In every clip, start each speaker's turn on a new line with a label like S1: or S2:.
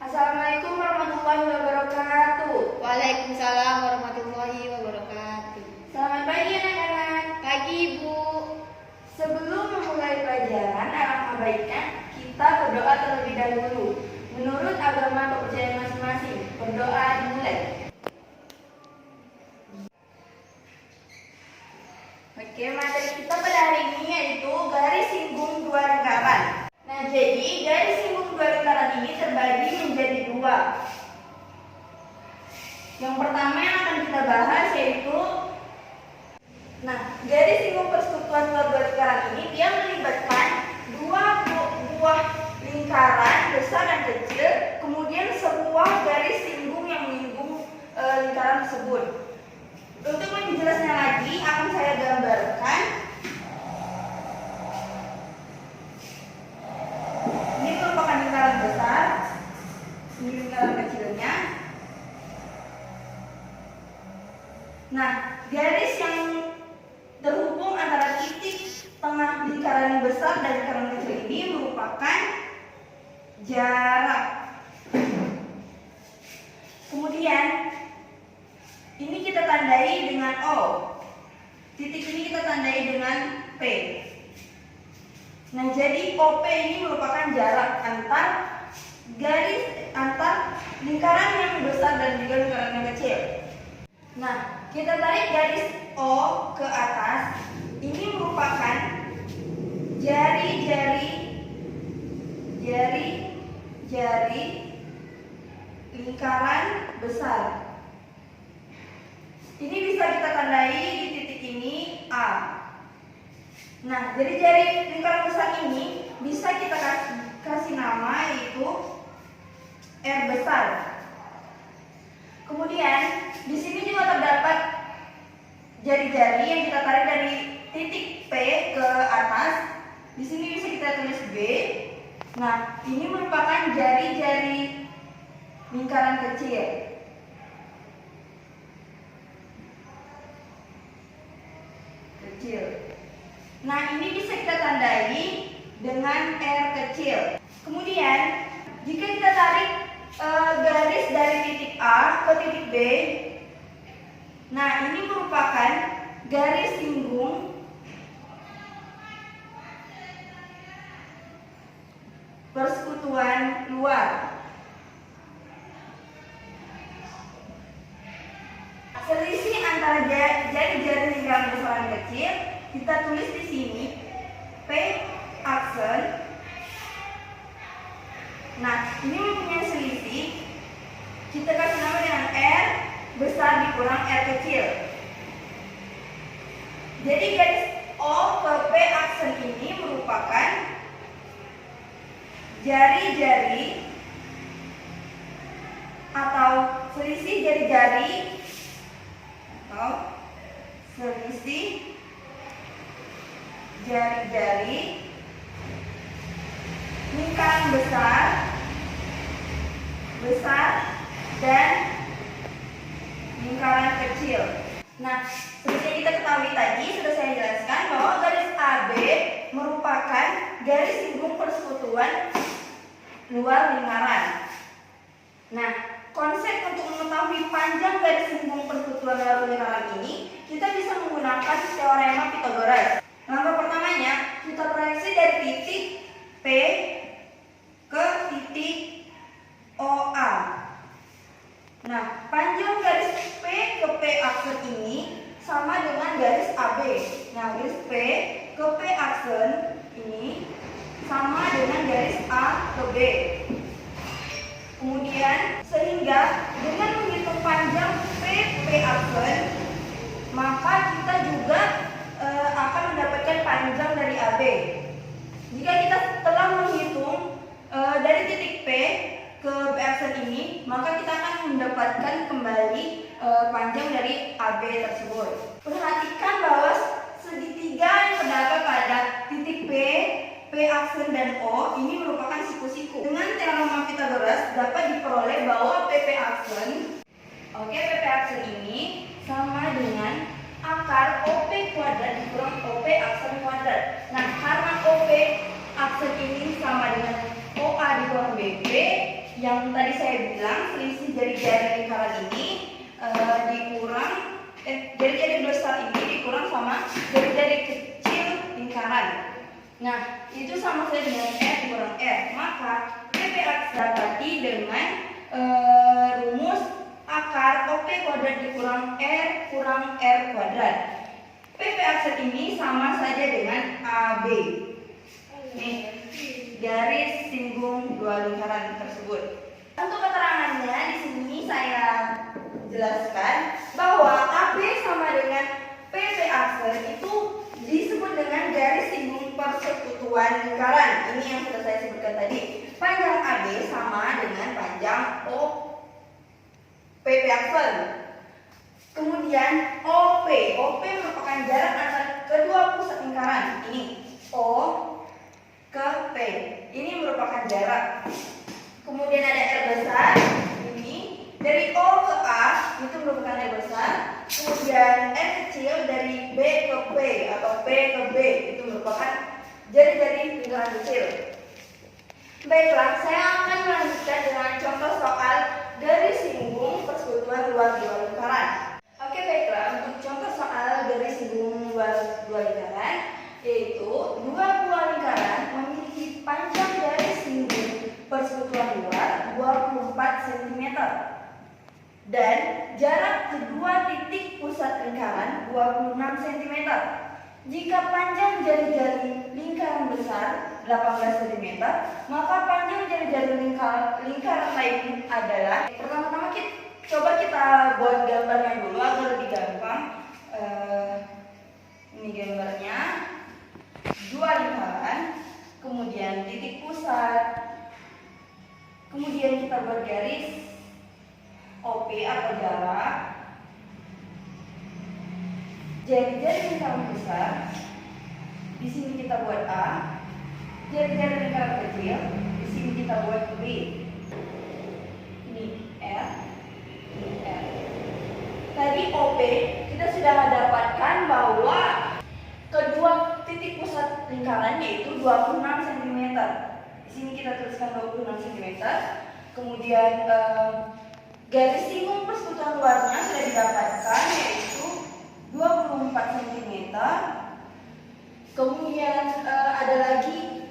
S1: Assalamualaikum warahmatullahi wabarakatuh.
S2: Waalaikumsalam warahmatullahi wabarakatuh.
S1: Selamat pagi anak-anak.
S2: Pagi Ibu.
S1: Sebelum memulai pelajaran, alangkah baiknya kita berdoa terlebih dahulu. Menurut agama kepercayaan masing-masing, berdoa dimulai. Oke, materi kita pada hari ini yaitu garis singgung dua lingkaran. Nah, jadi garis singgung dua lingkaran ini terbagi menjadi dua. Yang pertama yang akan kita bahas yaitu garis singgung persekutuan dua lingkaran ini dia melibatkan dua buah lingkaran besar dan kecil, kemudian sebuah garis singgung yang menyinggung lingkaran tersebut. Untuk lebih jelasnya lagi akan saya gambarkan. Ini merupakan lingkaran besar, ini lingkaran kecilnya. Nah, garis yang terhubung antara titik tengah lingkaran yang besar dan lingkaran kecil ini merupakan jarak. Kemudian ini kita tandai dengan O. Titik ini kita tandai dengan P. Nah, jadi OP ini merupakan jarak antar lingkaran yang besar dan juga lingkaran yang kecil. Nah, kita tarik garis O ke atas. Ini merupakan jari lingkaran besar. Ini bisa kita tandai di titik ini A. Nah, jadi jari lingkaran besar ini bisa kita kasih nama yaitu R besar. Kemudian di sini juga terdapat jari-jari yang kita tarik dari titik P ke atas. Di sini bisa kita tulis B. Nah, ini merupakan jari-jari lingkaran kecil. Nah, ini bisa kita tandai dengan R kecil. Kemudian, jika kita tarik garis dari titik A ke titik B, nah ini merupakan garis singgung persekutuan luar. Selisih antara jari-jari lingkaran besar dan kecil kita tulis di sini P aksen. Nah, ini mempunyai selisih. Kita kasih nama dengan R besar dikurang R kecil. Jadi garis O ke P aksen ini merupakan jari-jari atau selisih jari-jari lingkaran besar dan lingkaran kecil. Nah, seperti yang kita ketahui tadi sudah saya jelaskan bahwa garis AB merupakan garis singgung persekutuan luar lingkaran. Nah, konsep untuk mengetahui panjang garis singgung persekutuan luar lingkaran ini kita bisa menggunakan teorema Pythagoras. Langkah pertamanya kita proyeksi dari titik P ke titik OA. Nah, panjang garis P ke P aksen ini sama dengan garis AB. Nah, garis P ke P aksen ini sama dengan garis A ke B. Kemudian sehingga dengan menghitung panjang P P aksen, maka kita juga akan mendapatkan panjang dari AB. Jika kita telah menghitung dari titik P ke P aksen ini, maka kita akan mendapatkan kembali panjang dari AB tersebut. Perhatikan bahwa segitiga yang terdapat pada titik P, P aksen dan O ini merupakan siku-siku. Dengan teorema Pythagoras dapat diperoleh bahwa PP aksen, PP aksen ini sama dengan akar OP kuadrat dikurang OP aksen kuadrat. Nah, karena OP aksen ini sama dengan OA dikurang BP, yang tadi saya bilang selisih jari-jari lingkaran ini dikurang jari-jari besar ini dikurang sama jari-jari kecil lingkaran. Nah, itu sama saja dengan R dikurang R. Maka PP aksen dapati dengan rumus akar OP kuadrat dikurang R kurang R kuadrat. PP aksen ini sama saja dengan AB. Nih, garis singgung dua lingkaran tersebut. Untuk keterangannya di sini saya jelaskan bahwa AB sama dengan PP aksen itu disebut dengan garis singgung persekutuan lingkaran. Ini yang sudah saya sebutkan tadi. Panjang AB sama dengan panjang O PP aksen. Kemudian OP merupakan jarak antara kedua pusat lingkaran. Ini O ke P. Ini merupakan jarak. Kemudian ada R besar. Ini dari O ke A itu merupakan R besar. Kemudian R kecil dari B ke P atau P ke B itu merupakan jari-jari lingkaran kecil. Baiklah, saya akan melanjutkan dengan contoh soal garis singgung persekutuan luar dua lingkaran. Oke, baiklah, untuk contoh soal garis singgung luar dua lingkaran, yaitu dua buah lingkaran memiliki panjang garis singgung persekutuan luar 24 cm dan jarak kedua titik pusat lingkaran 26 cm. Jika panjang jari-jari lingkaran besar 18 cm, maka panjang jari-jari lingkaran lain adalah, pertama-tama coba kita buat gambarnya dulu agar lebih gampang. Ini gambarnya, dua lingkaran, kemudian titik pusat, kemudian kita buat garis OP atau jarak. Jari-jari lingkaran besar, di sini kita buat A. Jari-jari lingkaran kecil, di sini kita buat B. Ini R, ini R. Tadi OP kita sudah dapatkan bahwa kedua titik pusat lingkaran yaitu 26 cm. Di sini kita tuliskan 26 cm. Kemudian garis singgung persekutuan luarnya sudah didapatkan yaitu 24 cm. Kemudian ada lagi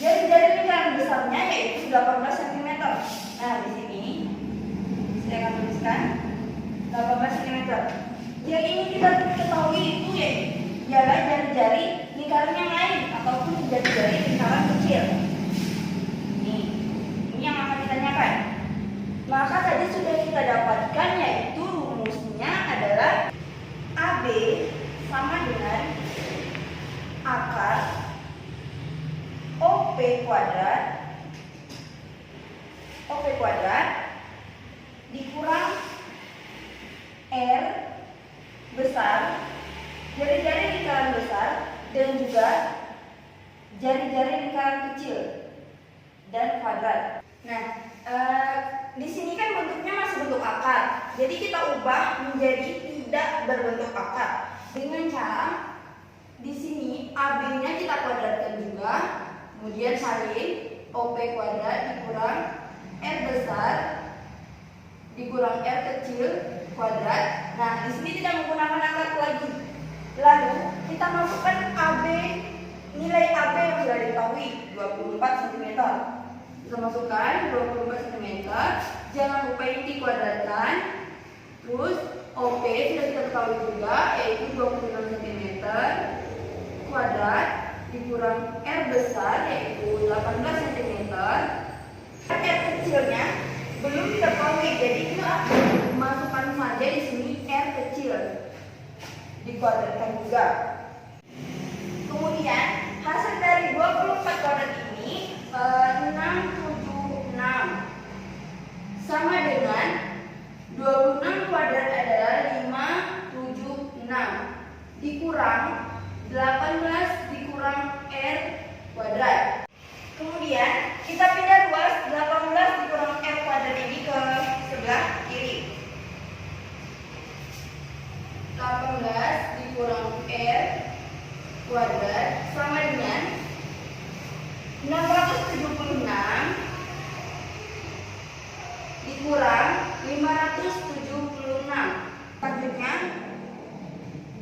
S1: jari-jari lingkaran besarnya yaitu 18 cm. Nah, di sini saya akan tuliskan 18 cm. Yang ingin kita ketahui itu ialah jari-jari lingkaran yang lain ataupun jari-jari lingkaran kecil. Ini yang akan ditanyakan. Maka tadi sudah kita dapatkan yaitu rumusnya adalah AB sama dengan akar OP kuadrat dikurang R besar, jari-jari lingkaran besar dan juga jari-jari lingkaran kecil dan kuadrat. Nah, di sini kan bentuknya masih bentuk akar. Jadi kita ubah menjadi tidak berbentuk akar dengan cara di sini AB-nya kita kuadratkan juga, kemudian salin OP kuadrat dikurang R besar dikurang R kecil kuadrat. Nah, di sini tidak menggunakan akar lagi. Lalu kita masukkan AB, nilai AB yang sudah diketahui 24 cm. Kita masukkan 24 cm. Jangan lupa ini dikuadratkan. Terus OP sudah kita ketahui juga yaitu 26 cm kuadrat dikurang R besar yaitu 18 cm. R kecilnya belum diketahui, jadi kita masukkan saja di sini R dikuadratkan juga. Kemudian hasil dari 24 kuadrat ini 676 sama dengan 26 kuadrat adalah 576 dikurang 18 dikurang R kuadrat. Kemudian kita pindah ruas 18 dikurang R kuadrat ini ke sebelah kiri. 18 dikurang R kuadrat sama dengan 676 dikurang 576. Selanjutnya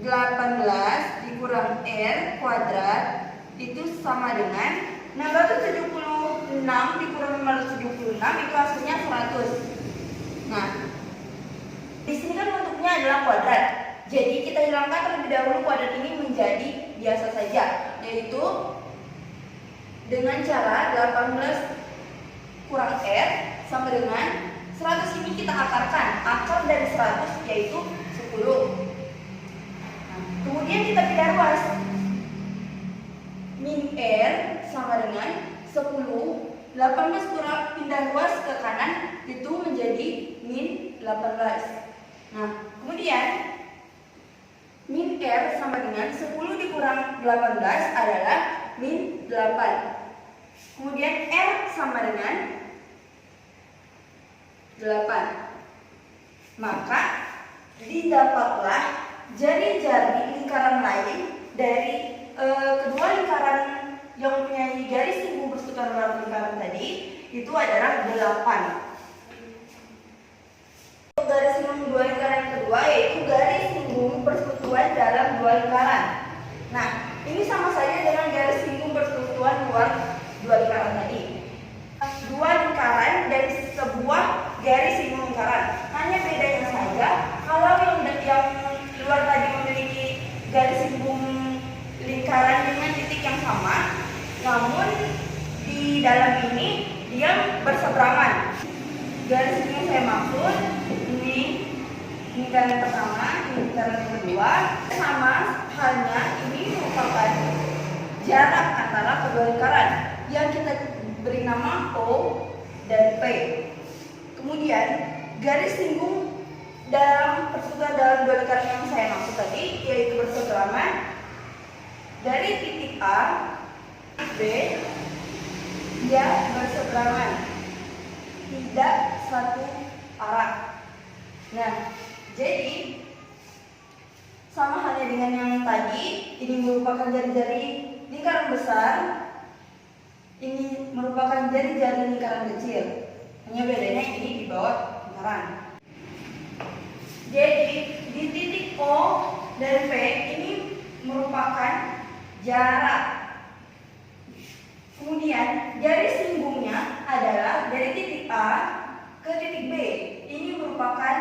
S1: 18 dikurang R kuadrat itu sama dengan 676 dikurang 576 itu hasilnya 100. Nah, di sini kan bentuknya adalah kuadrat. Jadi kita hilangkan terlebih dahulu kuadrat ini menjadi biasa saja, yaitu dengan cara 18 kurang R sama dengan 100 ini kita akarkan. Akar dari 100 yaitu 10. Nah, kemudian kita pindah ruas. Min R sama dengan 10. 18 kurang pindah ruas ke kanan itu menjadi min 18. Nah, kemudian min R sama dengan 10 dikurang 18 adalah min 8. Kemudian R sama dengan 8. Maka didapatlah jari-jari lingkaran lain dari kedua lingkaran yang mempunyai garis singgung persekutuan dalam lingkaran tadi itu adalah 8. Garis singgung dua lingkaran yang kedua yaitu garis singgung persekutuan dalam dua lingkaran. Nah, ini sama saja dengan garis singgung persekutuan luar dua lingkaran tadi. Dua lingkaran dan sebuah garis singgung lingkaran. Hanya bedanya saja kalau yang luar tadi memiliki garis singgung lingkaran dengan titik yang sama, namun di dalam ini dia berseberangan. Garis ini saya maksud ini lingkaran pertama, ini lingkaran yang kedua, sama halnya ini merupakan jarak antara kedua lingkaran yang kita beri nama O dan P. Kemudian garis singgung dalam persekutuan dalam dua lingkaran yang saya maksud tadi yaitu berseberangan dari titik A titik B, dia berseberangan, tidak satu arah. Nah, jadi sama halnya dengan yang tadi, ini merupakan jari-jari lingkaran besar, ini merupakan jari-jari lingkaran kecil. Hanya bedanya ini di bawah lingkaran. Jadi di titik O dan P ini merupakan jarak. Kemudian garis singgungnya adalah dari titik A ke titik B. Ini merupakan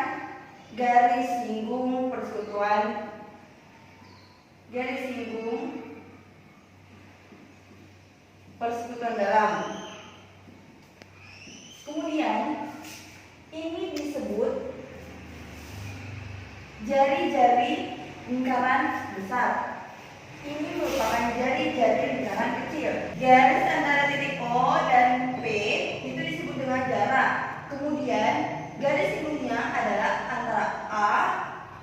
S1: garis singgung persekutuan dalam. Kemudian ini disebut jari-jari lingkaran besar. Ini merupakan jari-jari lingkaran kecil. Garis antara titik O dan P itu disebut dengan jarak. Kemudian garis singgungnya adalah antara A,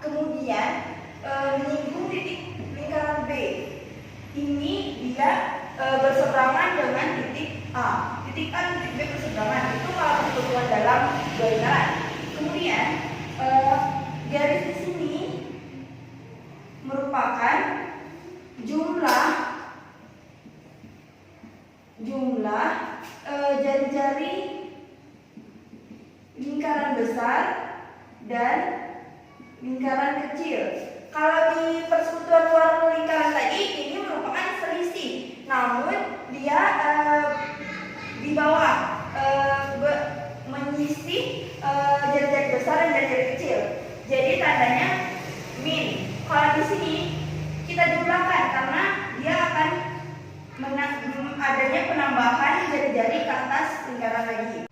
S1: kemudian menyinggung titik lingkaran B. Ini dia berseberangan dengan titik A. Titik A dan titik B berseberangan. Itu kalau persekutuan dalam dua lingkaran. Kemudian garis di sini merupakan jumlah jari-jari lingkaran besar dan lingkaran kecil. Kalau di persekutuan luar lingkaran tadi ini merupakan selisih, namun dia di bawah menyisih jari-jari besar dan jari-jari kecil. Jadi tandanya min. Kalau di sini kita jumlahkan karena dia akan adanya penambahan jari-jari ke atas lingkaran lagi.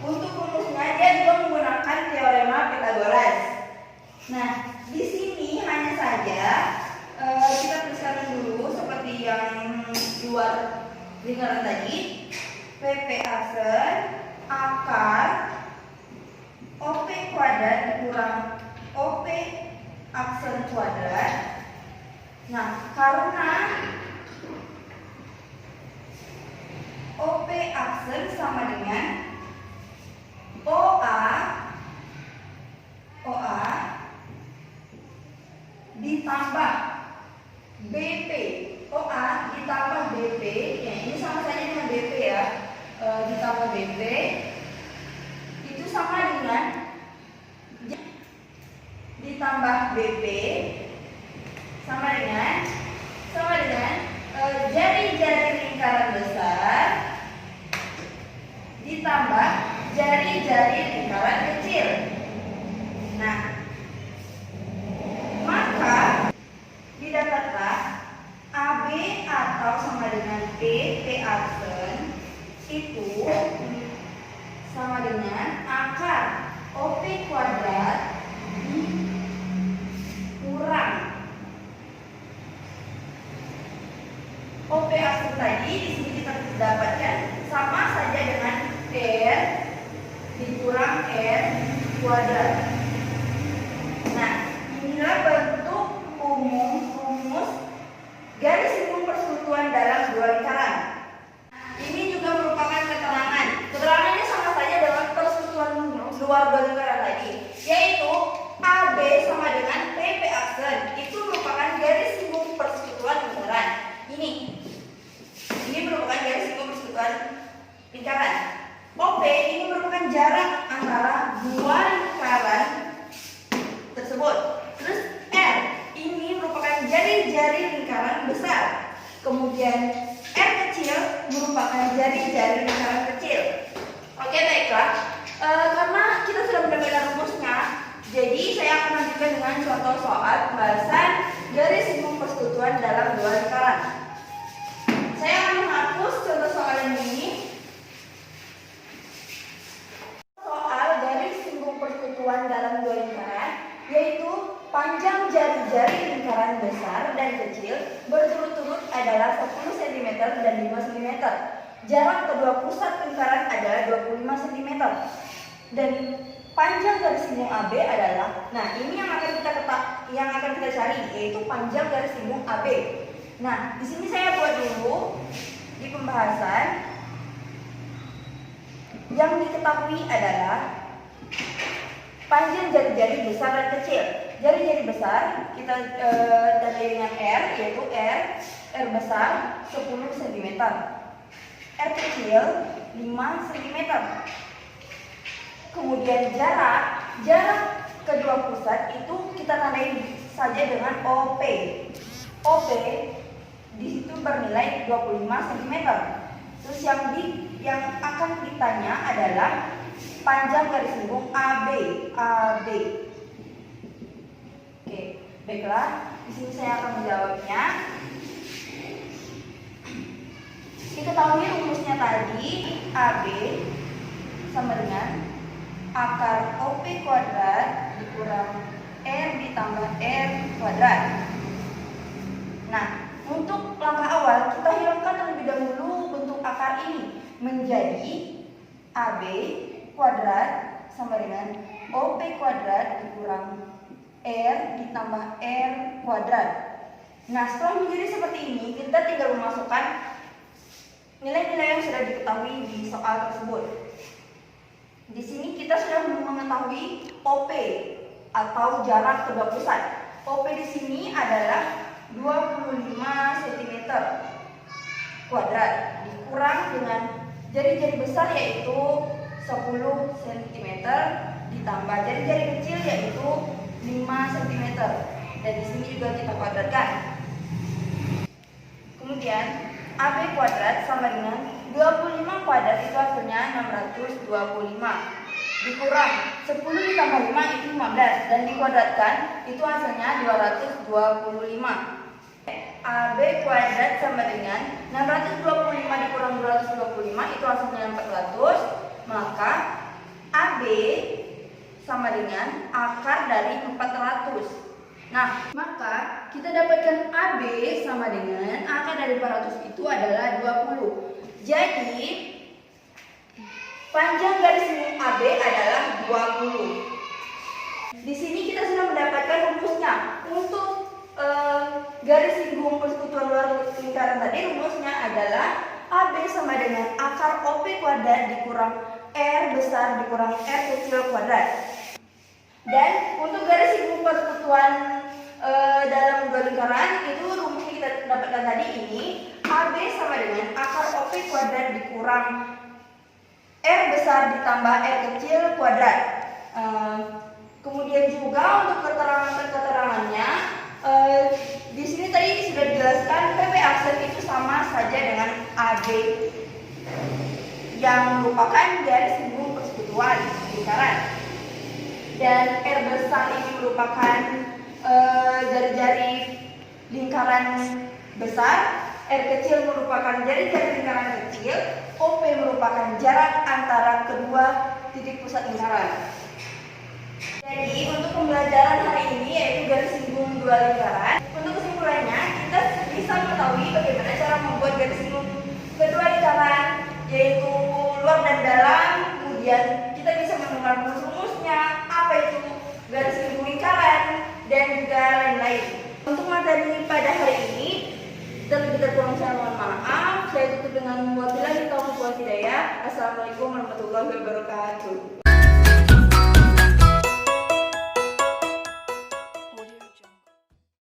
S1: Untuk rumusnya dia juga menggunakan teorema Pythagoras. Nah, di sini hanya saja kita tuliskan dulu seperti yang luar lingkaran tadi. PP aksen akar OP kuadrat dikurang OP aksen kuadrat. Nah, karena OP aksen sama dengan OA ditambah BP. OA ditambah BP, ya ini sama saja dengan BP ya. Ditambah BP itu sama dengan ditambah BP sama dengan jari-jari lingkaran besar ditambah jari-jari lingkaran kecil. Nah, maka didapatlah AB atau sama dengan PP aksen itu sama dengan akar OP kuadrat dikurang OP aksen tadi. Di sini kita dapatkan sama saja dengan R dikurang R kuadrat. Nah, inilah bentuk rumus garis singgung persekutuan dalam dua lingkaran. Ini juga merupakan keterangan. Keterangannya sama saja dengan persekutuan luar dua lingkaran tadi, yaitu AB sama dengan PP aksen. Itu merupakan garis singgung persekutuan lingkaran. Ini merupakan garis singgung persekutuan lingkaran. OP ini merupakan jarak antara dua lingkaran tersebut. Terus R ini merupakan jari-jari lingkaran besar. Kemudian R kecil merupakan jari-jari lingkaran kecil. Oke, baiklah. Karena kita sudah mendapatkan rumusnya, jadi saya akan lanjutkan dengan contoh soal pembahasan garis singgung persekutuan dalam dua lingkaran. Saya akan menghapus contoh soal yang ini. Soal garis singgung persekutuan dalam dua lingkaran, yaitu panjang jari-jari lingkaran besar dan kecil berturut-turut adalah 10 cm dan 5 cm. Jarak kedua pusat lingkaran adalah 25 cm. Dan panjang garis singgung AB adalah, nah ini yang akan kita cari, yaitu panjang garis singgung AB. Nah, di sini saya buat dulu di pembahasan. Yang diketahui adalah panjang jari-jari besar dan kecil. Jari-jari besar kita tandai dengan R, yaitu R besar 10 cm, R kecil 5 cm. Kemudian jarak kedua pusat itu kita tandai saja dengan OP. OP di situ bernilai 25 cm. Terus yang akan ditanya adalah panjang garis singgung AB. Oke, baiklah. Di sini saya akan menjawabnya. Kita tahu rumusnya tadi, AB sama dengan akar OP kuadrat dikurang R ditambah R kuadrat. Nah, untuk langkah awal kita hilangkan terlebih dahulu bentuk akar ini menjadi AB kuadrat sama dengan OP kuadrat dikurang R ditambah R kuadrat. Nah, setelah menjadi seperti ini, kita tinggal memasukkan nilai-nilai yang sudah diketahui di soal tersebut. Di sini kita sudah mengetahui OP atau jarak kedua pusat. OP di sini adalah 25 cm kuadrat dikurang dengan jari-jari besar yaitu 10 cm ditambah jari-jari kecil yaitu 5 cm. Dan di sini juga kita kuadratkan. Kemudian AB kuadrat sama dengan 25 kuadrat itu hasilnya 625 dikurang 10 ditambah 5 itu 15 dan dikuadratkan itu hasilnya 225. AB kuadrat sama dengan 625 dikurang 225 itu hasilnya 400. Maka AB sama dengan akar dari 400. Nah, maka kita dapatkan AB sama dengan akar dari 400 itu adalah 20. Jadi, panjang garis singgung AB adalah 20. Di sini kita sudah mendapatkan rumusnya. Untuk garis singgung persekutuan luar lingkaran tadi, rumusnya adalah AB sama dengan akar OP kuadrat dikurang R besar dikurang R kecil kuadrat. Dan untuk garis singgung persekutuan dalam dua lingkaran itu rumusnya kita dapatkan tadi ini AB sama dengan akar OP kuadrat dikurang R besar ditambah R kecil kuadrat. Kemudian juga untuk keterangannya di sini tadi sudah dijelaskan PB aksen itu sama saja dengan AB yang merupakan garis singgung persekutuan lingkaran. Dan R besar ini merupakan jari-jari lingkaran besar, R kecil merupakan jari-jari lingkaran kecil, OP merupakan jarak antara kedua titik pusat lingkaran. Jadi untuk pembelajaran hari ini yaitu garis singgung dua lingkaran. Untuk kesimpulannya kita bisa mengetahui bagaimana cara membuat garis singgung kedua lingkaran yaitu luar dan dalam. Kemudian kita bisa menemukan rumus-rumusnya, apa itu garis singgung lingkaran dan juga lain-lain. Untuk materi pada hari ini kita kurang saya mohon maaf. Saya tutup dengan wabillahi taufiq wal hidayah. Assalamualaikum warahmatullahi wabarakatuh.